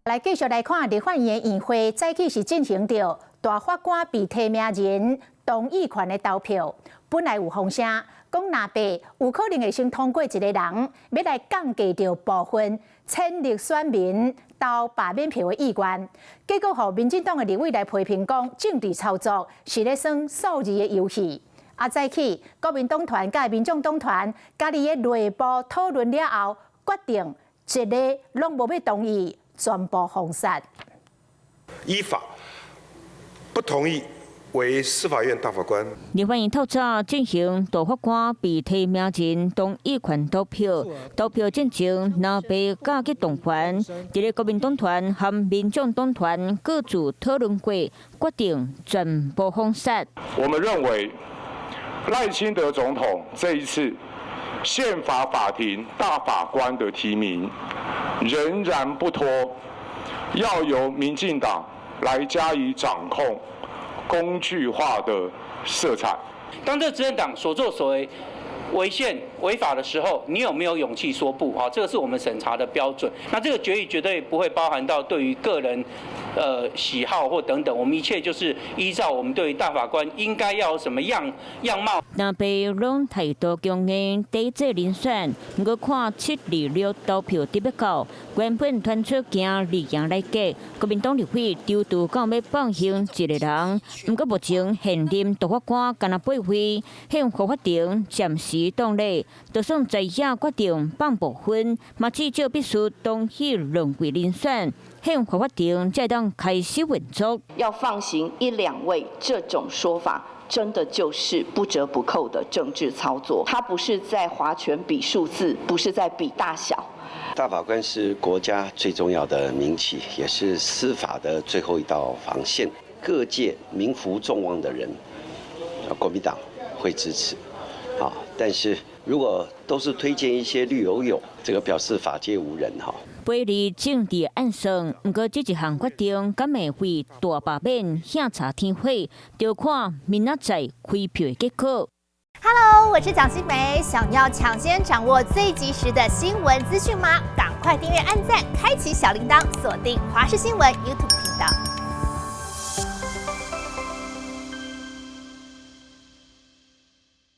来继续来看立法院议会早起是进行着大法官被提名人同意权的投票。本来有风声讲，若被有可能会先通过一个人，要来降低着部分千历选民投罢免票的意愿。结果，互民进党的立委来批评讲，政治操作是咧算数字的游戏。早起国民党团甲民众党团家己的内部讨论了后，决定一个拢无要同意。 全部封杀。依法不同意为司法院大法官。立法院透早进行大法官被提名人同意权投票，投票进程若被甲级党团、一个国民党团和民众党团各自讨论过，决定全部封杀。我们认为赖清德总统这一次宪法法庭大法官的提名。 仍然不脱，要由民进党来加以掌控，工具化的色彩。当这执政党所作所为违宪违法的时候，你有没有勇气说不？这个是我们审查的标准。那这个决议绝对不会包含到对于个人喜好或等等，我们一切就是依照我们对于大法官应该要有什么样貌。若被拢态度强硬，抵制人选，不过看726投票得不到，原本传出行立赢来计，国民党立委丢度讲要放行一个人，不过目前现任大法官干那8位，向法庭暂时冻咧，就算在野决定放部分，嘛至少必须同意两位人选。 向法庭才当开始运作，要放行1、2位这种说法，真的就是不折不扣的政治操作。它不是在划拳比数字，不是在比大小。大法官是国家最重要的名器，也是司法的最后一道防线。各界民服众望的人，国民党会支持。但是如果都是推荐一些绿油油，这个表示法界无人哈。 背离政治暗算，不过这一项决定敢会为大罢免向查天会，就看明仔载开票的结果。Hello， 我是蒋欣梅，想要抢先掌握最及时的新闻资讯吗？赶快订阅、按赞、开启小铃铛，锁定华视新闻 YouTube 频道。